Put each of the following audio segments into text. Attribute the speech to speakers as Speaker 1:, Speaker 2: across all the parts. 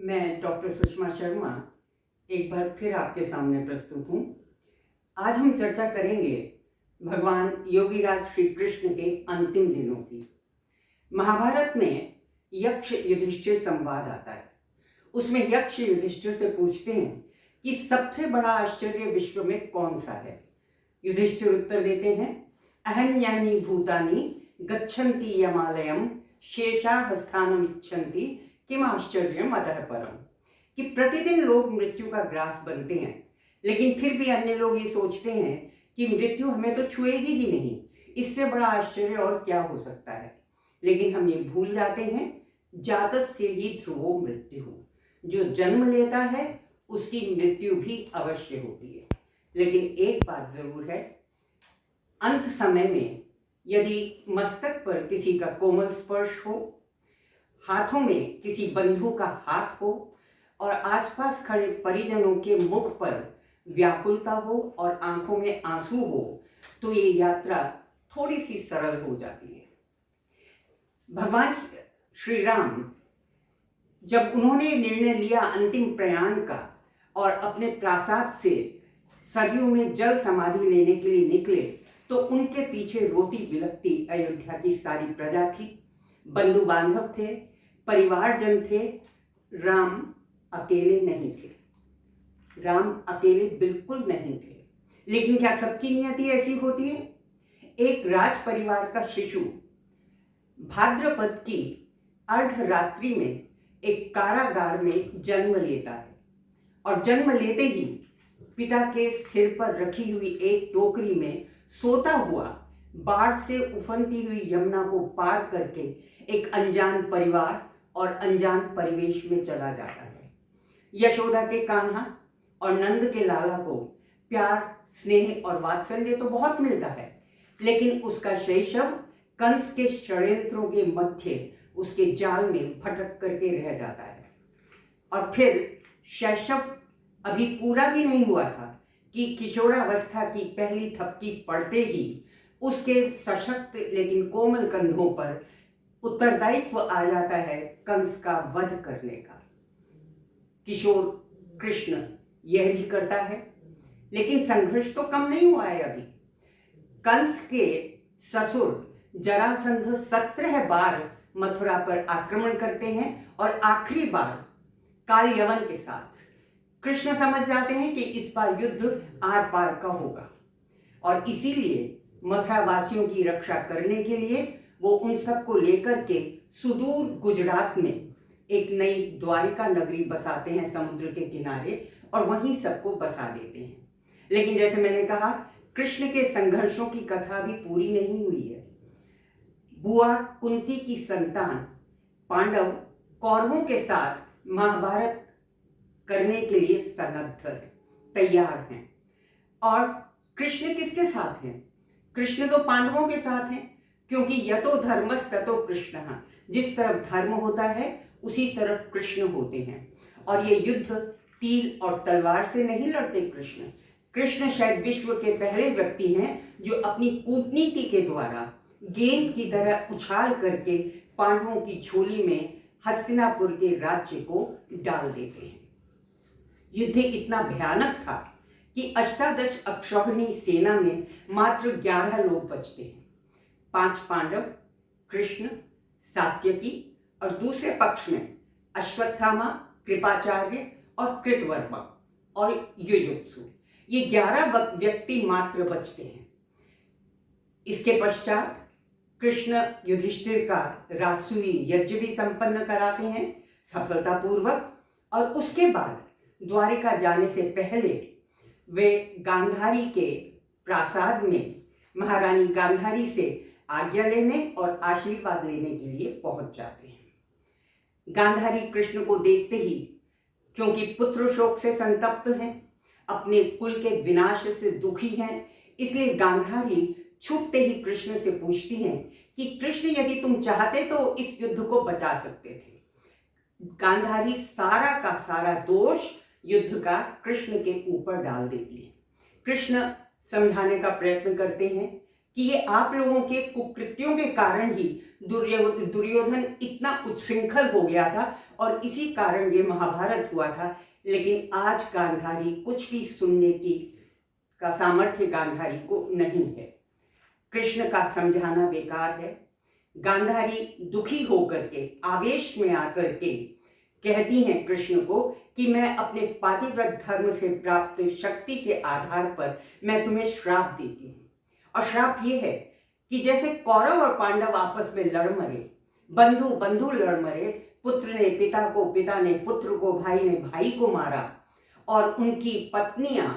Speaker 1: मैं डॉक्टर सुषमा शर्मा एक बार फिर आपके सामने प्रस्तुत हूँ। आज हम चर्चा करेंगे भगवान योगीराज श्री कृष्ण के अंतिम दिनों की। महाभारत में यक्ष युधिष्ठिर संवाद आता है। उसमें यक्ष युधिष्ठिर से पूछते हैं कि सबसे बड़ा आश्चर्य विश्व में कौन सा है। युधिष्ठिर उत्तर देते हैं, अहन्यानि भूतानि गच्छन्ति यमालयम शेषा हस्थानम इच्छन्ति किम आश्चर्यम अतः परम। कि प्रतिदिन लोग मृत्यु का ग्रास बनते हैं, लेकिन फिर भी अन्य लोग ये सोचते हैं कि मृत्यु हमें तो छुएगी ही नहीं, इससे बड़ा आश्चर्य और क्या हो सकता है। लेकिन हम ये भूल जाते हैं, जातस्य ही ध्रुवो मृत्यु, जो जन्म लेता है उसकी मृत्यु भी अवश्य होती है। लेकिन एक बात जरूर है, अंत समय में यदि मस्तक पर किसी का कोमल स्पर्श हो, हाथों में किसी बंधु का हाथ हो और आसपास खड़े परिजनों के मुख पर व्याकुलता हो और आंखों में आंसू हो, तो ये यात्रा थोड़ी सी सरल हो जाती है। भगवान श्री राम जब उन्होंने निर्णय लिया अंतिम प्रयाण का और अपने प्रासाद से सरयू में जल समाधि लेने के लिए निकले, तो उनके पीछे रोती बिलखती अयोध्या की सारी प्रजा थी, बंधु बांधव थे, परिवारजन थे। राम अकेले नहीं थे, राम अकेले बिल्कुल नहीं थे। लेकिन क्या सबकी नियति ऐसी होती है? एक राज परिवार का शिशु भाद्रपद की अर्धरात्रि में एक कारागार में जन्म लेता है और जन्म लेते ही पिता के सिर पर रखी हुई एक टोकरी में सोता हुआ बाढ़ से उफनती हुई यमुना को पार करके एक अनजान परिवार और अनजान परिवेश में चला जाता है। यशोदा के कान्हा और नंद के लाला को प्यार, स्नेह और वात्सल्य तो बहुत मिलता है, लेकिन उसका शैशव कंस के षड्यंत्रों के मध्य उसके जाल में भटक करके रह जाता है। और फिर शैशव अभी पूरा भी नहीं हुआ था कि किशोरावस्था की पहली थपकी पड़ते ही उसके सशक्त लेकिन कोमल कंधों पर उत्तरदायित्व आ जाता है कंस का वध करने का। किशोर कृष्ण यह भी करता है, लेकिन संघर्ष तो कम नहीं हुआ है अभी। कंस के ससुर जरासंध 17 बार मथुरा पर आक्रमण करते हैं और आखिरी बार काल यवन के साथ। कृष्ण समझ जाते हैं कि इस बार युद्ध आर पार का होगा और इसीलिए मथुरा वासियों की रक्षा करने के लिए वो उन सबको लेकर के सुदूर गुजरात में एक नई द्वारिका नगरी बसाते हैं समुद्र के किनारे और वहीं सबको बसा देते हैं। लेकिन जैसे मैंने कहा, कृष्ण के संघर्षों की कथा भी पूरी नहीं हुई है। बुआ कुंती की संतान पांडव कौरवों के साथ महाभारत करने के लिए सन्नद्ध है, तैयार हैं। और कृष्ण किसके साथ हैं? कृष्ण तो पांडवों के साथ हैं, क्योंकि यतो धर्मस् ततो कृष्णः, जिस तरफ धर्म होता है उसी तरफ कृष्ण होते हैं। और ये युद्ध तीर और तलवार से नहीं लड़ते कृष्ण। कृष्ण शायद विश्व के पहले व्यक्ति हैं जो अपनी कूटनीति के द्वारा गेंद की तरह उछाल करके पांडवों की झोली में हस्तिनापुर के राज्य को डाल देते हैं। युद्ध इतना भयानक था कि अष्टादश अक्षौहिणी सेना में मात्र 11 लोग बचते हैं। 5 पांडव, कृष्ण, सात्यकी और दूसरे पक्ष में अश्वत्थामा, कृपाचार्य और कृतवर्मा और युयुत्सु। ये 11 व्यक्ति मात्र बचते हैं। इसके पश्चात कृष्ण युधिष्ठिर का राजसूय यज्ञ भी संपन्न कराते हैं सफलतापूर्वक, और उसके बाद द्वारिका जाने से पहले वे गांधारी के प्रासाद में महारानी गांधारी से आज्ञा लेने और आशीर्वाद लेने के लिए पहुंच जाते हैं। गांधारी कृष्ण को देखते ही, क्योंकि पुत्र शोक से संतप्त हैं, अपने कुल के विनाश से दुखी हैं, इसलिए गांधारी छुपते ही कृष्ण से पूछती हैं कि कृष्ण, यदि तुम चाहते तो इस युद्ध को बचा सकते थे। गांधारी सारा का सारा दोष युद्ध का कृष्ण के ऊपर डाल देती है। कृष्ण समझाने का प्रयत्न करते हैं कि ये आप लोगों के कुकृत्यों के कारण ही दुर्योधन इतना उच्छृंखल हो गया था और इसी कारण ये महाभारत हुआ था। लेकिन आज गांधारी कुछ भी सुनने की का सामर्थ्य गांधारी को नहीं है। कृष्ण का समझाना बेकार है। गांधारी दुखी होकर के, आवेश में आकर के कहती हैं कृष्ण को कि मैं अपने पातिव्रत धर्म से प्राप्त शक्ति के आधार पर मैं तुम्हें श्राप देती हूँ। और श्राप ये है कि जैसे कौरव और पांडव आपस में लड़ मरे, बंधु बंधु लड़ मरे, पुत्र ने पिता को, पिता ने पुत्र को, भाई ने भाई को मारा, और उनकी पत्नियां,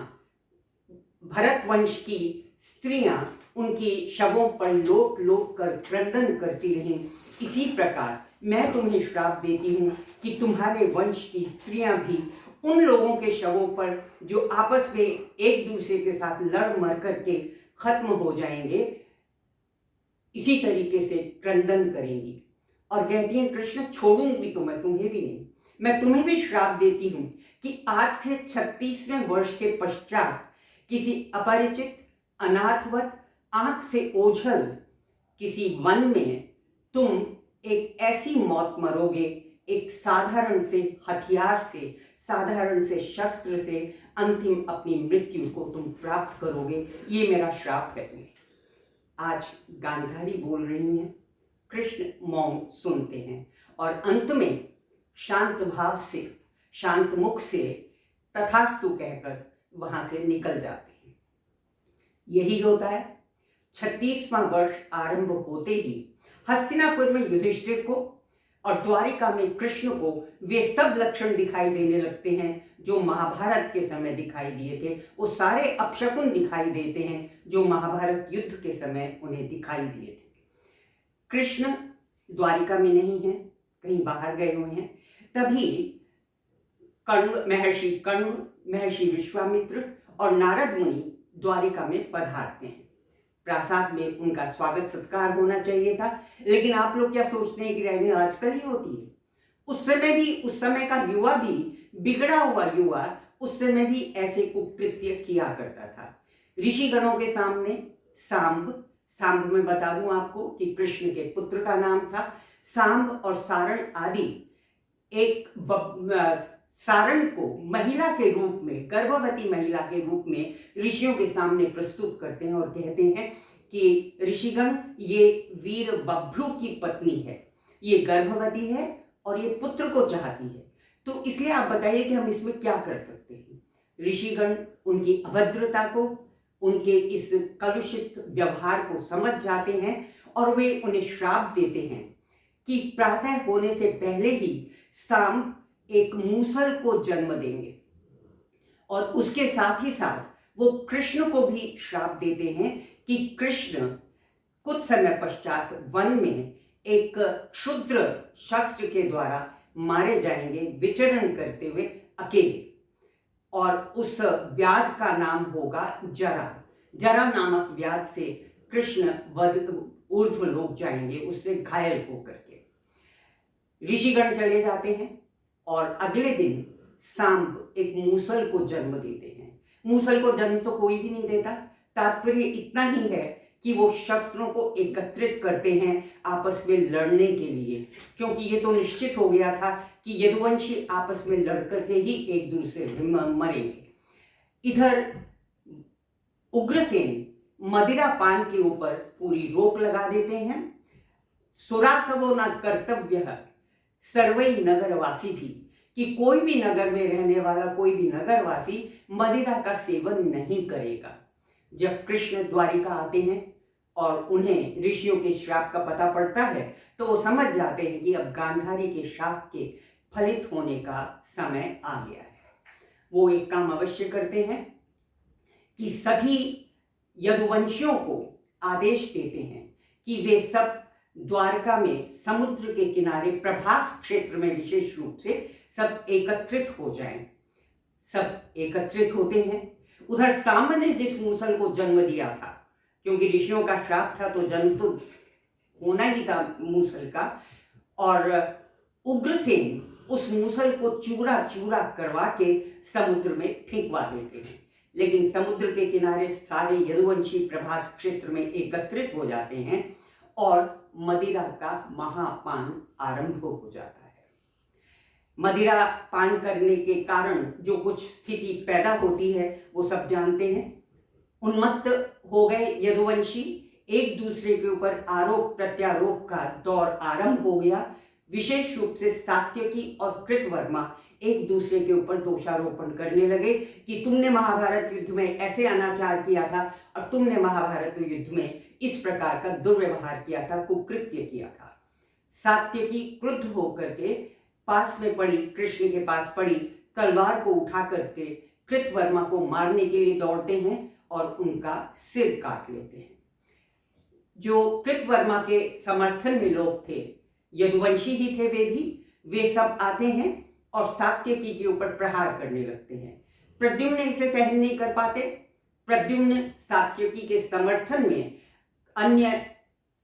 Speaker 1: भरत वंश की स्त्रियां उनकी शवों पर लोट लोट कर क्रंदन करती रहीं, इसी प्रकार मैं तुम्हें श्राप देती हूँ कि तुम्हारे वंश की स्त्रियां भी उन लोगों के शवों पर जो आपस में एक दूसरे के साथ लड़ मर करके खत्म हो जाएंगे, इसी तरीके से क्रंदन करेंगी। और कहती हैं कृष्ण छोड़ूंगी तो मैं तुम्हें भी नहीं, मैं तुम्हें भी श्राप देती हूँ कि आज से 36वें वर्ष के पश्चात किसी अपरिचित, अनाथवत, आंख से ओझल किसी वन में तुम एक ऐसी मौत मरोगे, एक साधारण से हथियार से, साधारण से शस्त्र से अंतिम अपनी मृत्यु को तुम प्राप्त करोगे, ये मेरा श्राप है तुम्हें। आज गांधारी बोल रही हैं, कृष्ण मौन सुनते हैं और अंत में शांत भाव से, शांत मुख से तथास्तु कहकर वहां से निकल जाते हैं। यही होता है। 36वां वर्ष आरंभ होते ही हस्तिनापुर में युधिष्ठिर को और द्वारिका में कृष्ण को वे सब लक्षण दिखाई देने लगते हैं जो महाभारत के समय दिखाई दिए थे। वो सारे अपशकुन दिखाई देते हैं जो महाभारत युद्ध के समय उन्हें दिखाई दिए थे। कृष्ण द्वारिका में नहीं है, कहीं बाहर गए हुए हैं। तभी कर्ण, महर्षि विश्वामित्र और नारद मुनि द्वारिका में पधारते हैं। प्रासाद में उनका स्वागत सत्कार होना चाहिए था, लेकिन आप लोग क्या सोचते हैं कि रैलिंग आजकल ही होती है? उस समय का युवा भी, बिगड़ा हुआ युवा उस समय भी ऐसे कुकृत्य किया करता था। ऋषिगणों के सामने सांब में बता दूं आपको कि कृष्ण के पुत्र का नाम था सांब, और सारण आदि एक सारण को महिला के रूप में, गर्भवती महिला के रूप में ऋषियों के सामने प्रस्तुत करते हैं और कहते हैं कि ऋषिगण, ये वीर बभ्रू की पत्नी है, ये गर्भवती है और ये पुत्र को चाहती है, तो इसलिए आप बताइए कि हम इसमें क्या कर सकते हैं। ऋषिगण उनकी अभद्रता को, उनके इस कलुषित व्यवहार को समझ जाते हैं और वे उन्हें श्राप देते हैं कि प्रातः होने से पहले ही सांब एक मूसल को जन्म देंगे, और उसके साथ ही साथ वो कृष्ण को भी श्राप देते हैं कि कृष्ण कुछ समय पश्चात वन में एक क्षुद्र शस्त्र के द्वारा मारे जाएंगे, विचरण करते हुए अकेले, और उस व्याध का नाम होगा जरा नामक व्याध से कृष्ण ऊर्ध्वलोक जाएंगे, उससे घायल होकर के। ऋषिगण चले जाते हैं और अगले दिन सांब एक मूसल को जन्म देते हैं। मूसल को जन्म तो कोई भी नहीं देता, तात्पर्य इतना ही है कि वो शस्त्रों को एकत्रित करते हैं आपस में लड़ने के लिए, क्योंकि ये तो निश्चित हो गया था कि यदुवंशी आपस में लड़ करके ही एक दूसरे से मरेंगे। इधर उग्रसेन मदिरा पान के ऊपर पूरी रोक लगा देते हैं। सुरासवो न कर्तव्य सर्वै नगरवासी भी, कि कोई भी नगर में रहने वाला, कोई भी नगरवासी मदिरा का सेवन नहीं करेगा। जब कृष्ण द्वारिका आते हैं और उन्हें ऋषियों के श्राप का पता पड़ता है तो वो समझ जाते हैं कि अब गांधारी के श्राप के फलित होने का समय आ गया है। वो एक काम अवश्य करते हैं कि सभी यदुवंशियों को आदेश देते हैं कि वे सब द्वारका में समुद्र के किनारे प्रभास क्षेत्र में विशेष रूप से सब एकत्रित हो जाएं। सब एकत्रित होते हैं। उधर सांब ने जिस मूसल को जन्म दिया था, क्योंकि ऋषियों का श्राप था तो जन्म तो होना ही था मूसल का, और उग्रसेन उस मूसल को चूरा चूरा करवा के समुद्र में फेंकवा देते हैं। लेकिन समुद्र के किनारे सारे यदुवंशी प्रभास क्षेत्र में एकत्रित हो जाते हैं और मदिरा का महापान आरंभ हो जाता है। मदिरा पान करने के कारण जो कुछ स्थिति पैदा होती है वो सब जानते हैं। उन्मत्त हो गए यदुवंशी, एक दूसरे के ऊपर आरोप प्रत्यारोप का दौर आरंभ हो गया। विशेष रूप से सात्यकी और कृतवर्मा एक दूसरे के ऊपर दोषारोपण करने लगे कि तुमने महाभारत युद्ध में ऐसे अनाचार किया था और तुमने महाभारत युद्ध में इस प्रकार का दुर्व्यवहार किया था, कुकृत्य किया था। सात्यकी क्रुद्ध होकर के पास में पड़ी, कृष्ण के पास पड़ी तलवार को उठा करके कृतवर्मा को मारने के लिए दौड़ते हैं और उनका सिर काट लेते हैं। जो कृतवर्मा के समर्थन में लोग थे, यदुवंशी ही थे वे सब आते हैं और सात्यकी के ऊपर प्रहार करने लगते हैं। प्रद्युम्न इसे सहन नहीं कर पाते। प्रद्युम्न सात्यकी के समर्थन में अन्य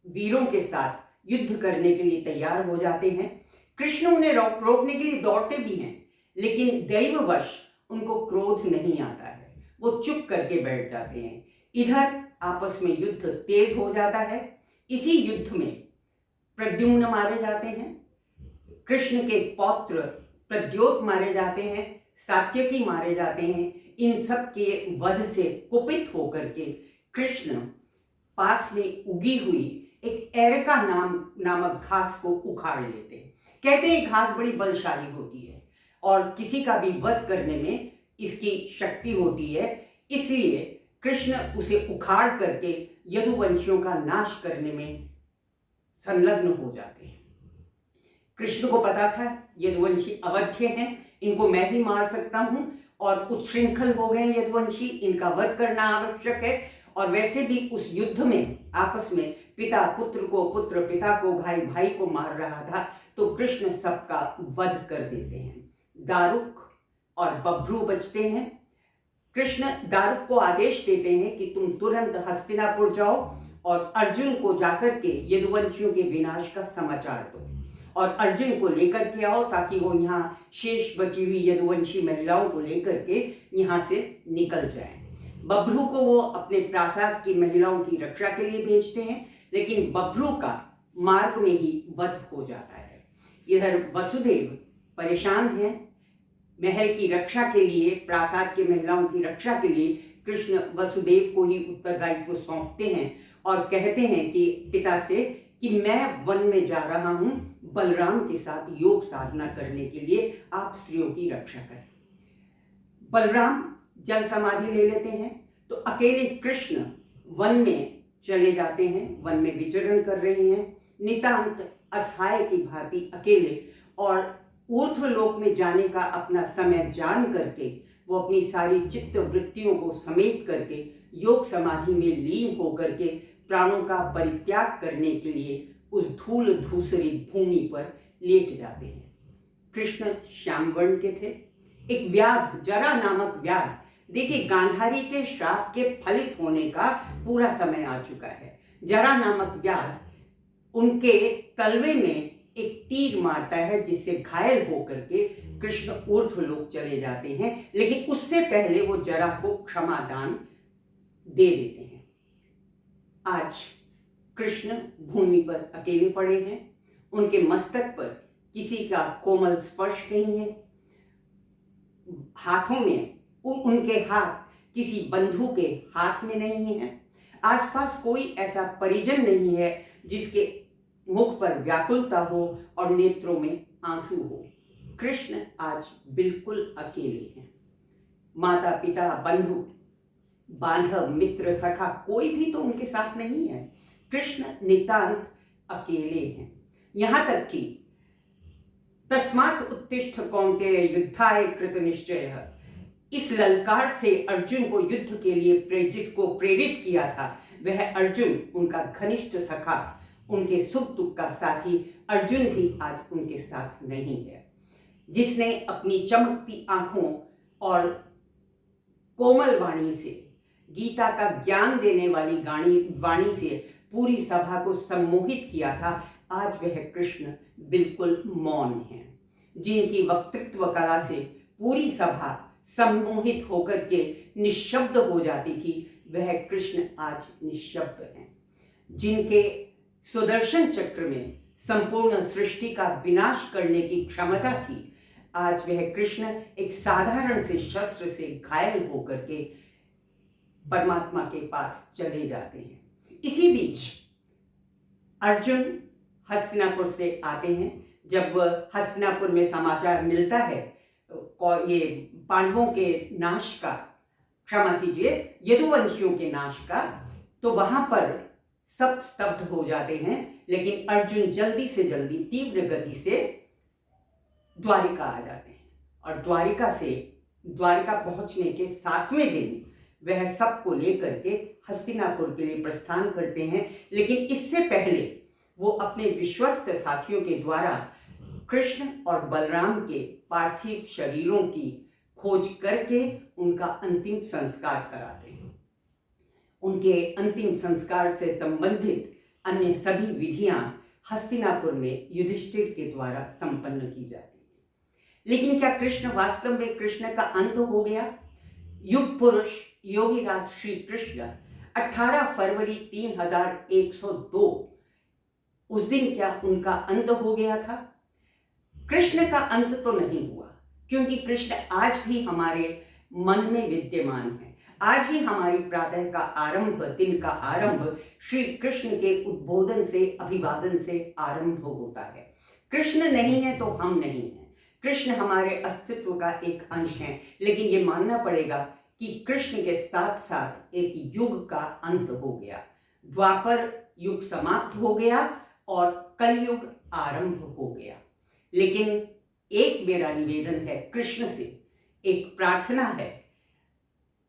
Speaker 1: वीरों के साथ युद्ध करने के लिए तैयार हो जाते हैं। कृष्ण उन्हें रोकने के लिए दौड़ते भी हैं, लेकिन दैववश उनको क्रोध नहीं आता है, वो चुप करके बैठ जाते हैं। इधर आपस में युद्ध तेज हो जाता है। इसी युद्ध में प्रद्युम्न मारे जाते हैं, कृष्ण के पौत्र प्रद्योत मारे जाते हैं, सात्यकी मारे जाते हैं। इन सब के वध से कुपित होकर के कृष्ण पास में उगी हुई एक एरका नामक घास को उखाड़ लेते हैं। कहते हैं घास बड़ी बलशाली होती है और किसी का भी वध करने में इसकी शक्ति होती है, इसलिए कृष्ण उसे उखाड़ करके यदुवंशियों का नाश करने में संलग्न हो जाते हैं। कृष्ण को पता था यदुवंशी अवध्य हैं, इनको मैं ही मार सकता हूं और उच्छृंखल हो गए यदुवंशी, इनका वध करना आवश्यक है। और वैसे भी उस युद्ध में आपस में पिता पुत्र को, पुत्र पिता को, भाई भाई को मार रहा था, तो कृष्ण सबका वध कर देते हैं। दारुक और बभ्रू बचते हैं। कृष्ण दारुक को आदेश देते हैं कि तुम तुरंत हस्तिनापुर जाओ और अर्जुन को जाकर के यदुवंशियों के विनाश का समाचार दो और अर्जुन को लेकर के आओ ताकि वो यहाँ शेष बची हुई यदुवंशी महिलाओं को लेकर के यहाँ से निकल जाएं। बभ्रू को वो अपने प्रासाद की महिलाओं की रक्षा के लिए भेजते हैं, लेकिन बभ्रू का मार्ग में ही वध हो जाता है। इधर वसुदेव परेशान हैं। महल की रक्षा के लिए, प्रासाद की महिलाओं की रक्षा के लिए कृष्ण वसुदेव को ही उत्तरदायित्व सौंपते हैं और कहते हैं कि पिता से कि मैं वन में जा रहा हूं बलराम के साथ योग साधना करने के लिए, आप स्त्रियों की रक्षा करें। बलराम जल समाधि ले लेते हैं तो अकेले कृष्ण वन में चले जाते हैं, वन में विचरण कर रहे हैं नितांत असहाय की भांति अकेले, और ऊर्ध्वलोक में जाने का अपना समय जान करके वो अपनी सारी चित्त वृत्तियों को समेट करके योग समाधि में लीन होकर के प्राणों का परित्याग करने के लिए उस धूल धूसरी भूमि पर लेट जाते हैं। कृष्ण श्याम वर्ण के थे। एक व्याध, जरा नामक व्याध, देखिए गांधारी के श्राप के फलित होने का पूरा समय आ चुका है। जरा नामक व्याध उनके तलवे में एक तीर मारता है जिससे घायल होकर के कृष्ण ऊर्ध्वलोक चले जाते हैं, लेकिन उससे पहले वो जरा को क्षमादान दे देते हैं। आज कृष्ण भूमि पर अकेले पड़े हैं, उनके मस्तक पर किसी का कोमल स्पर्श नहीं है, हाथों में उनके हाथ किसी बंधु के हाथ में नहीं है, आसपास कोई ऐसा परिजन नहीं है जिसके मुख पर व्याकुलता हो और नेत्रों में आंसू हो। कृष्ण आज बिल्कुल अकेले हैं। माता पिता, बंधु बांधव, मित्र, सखा कोई भी तो उनके साथ नहीं है। कृष्ण नितांत अकेले हैं। यहां तक कि तस्मात् उत्तिष्ठ कौन्तेय युद्धाय कृत निश्चयः, इस ललकार से अर्जुन को युद्ध के लिए जिसको प्रेरित किया था वह अर्जुन, उनका घनिष्ठ सखा, उनके सुख दुख का साथी अर्जुन भी आज उनके साथ नहीं है। जिसने अपनी चमकती आंखों और कोमल वाणी से, गीता का ज्ञान देने वाली वाणी से पूरी सभा को सम्मोहित किया था, आज वह कृष्ण बिल्कुल मौन है। जिनकी वक्तृत्व कला से पूरी सभा सम्मोहित होकर के निशब्द हो जाती थी, वह कृष्ण आज निशब्द हैं। जिनके सुदर्शन चक्र में संपूर्ण सृष्टि का विनाश करने की क्षमता थी, आज वह कृष्ण एक साधारण से शस्त्र से घायल होकर के परमात्मा के पास चले जाते हैं। इसी बीच अर्जुन हस्तिनापुर से आते हैं। जब हस्तिनापुर में समाचार मिलता है ये पांडवों के नाश का, क्षमा कीजिए, यदुवंशियों के नाश का, तो वहां पर सब स्तब्ध हो जाते हैं। लेकिन अर्जुन जल्दी से जल्दी तीव्र गति से द्वारिका आ जाते हैं और द्वारिका पहुंचने के 7वें दिन वह सबको लेकर के हस्तिनापुर के लिए प्रस्थान करते हैं। लेकिन इससे पहले वो अपने विश्वस्त साथियों के द्वारा कृष्ण और बलराम के पार्थिव शरीरों की खोज करके उनका अंतिम संस्कार कराते हैं। उनके अंतिम संस्कार से संबंधित अन्य सभी विधियां हस्तिनापुर में युधिष्ठिर के द्वारा संपन्न की जाती हैं। लेकिन क्या कृष्ण वास्तव में कृष्ण का अंत हो गया? युग पुरुष योगीराज श्री कृष्ण 18 फरवरी 3102 उस दिन क्या उनका अंत हो गया था? कृष्ण का अंत तो नहीं हुआ, क्योंकि कृष्ण आज भी हमारे मन में विद्यमान है। आज ही हमारी प्रातः का आरंभ, दिन का आरंभ श्री कृष्ण के उद्बोधन से, अभिवादन से आरंभ होता है। कृष्ण नहीं है तो हम नहीं हैं। कृष्ण हमारे अस्तित्व का एक अंश है। लेकिन ये मानना पड़ेगा कि कृष्ण के साथ साथ एक युग का अंत हो गया। द्वापर युग समाप्त हो गया और कलयुग आरंभ हो गया। लेकिन एक मेरा निवेदन है कृष्ण से, एक प्रार्थना है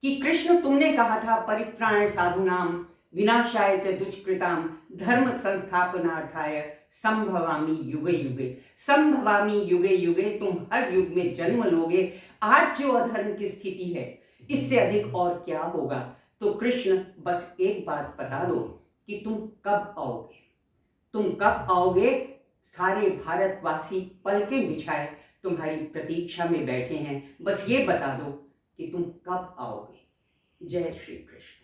Speaker 1: कि कृष्ण, तुमने कहा था परित्राण साधुनाम विनाशाय च दुष्कृताम धर्म संस्थापनार्थाय संभवामि युगे युगे। संभवामि युगे युगे, तुम हर युग में जन्म लोगे। आज जो अधर्म की स्थिति है, इससे अधिक और क्या होगा? तो कृष्ण, बस एक बात बता दो कि तुम कब आओगे? तुम कब आओगे? सारे भारतवासी पलकें बिछाए तुम्हारी प्रतीक्षा में बैठे हैं। बस ये बता दो कि तुम कब आओगे। जय श्री कृष्ण।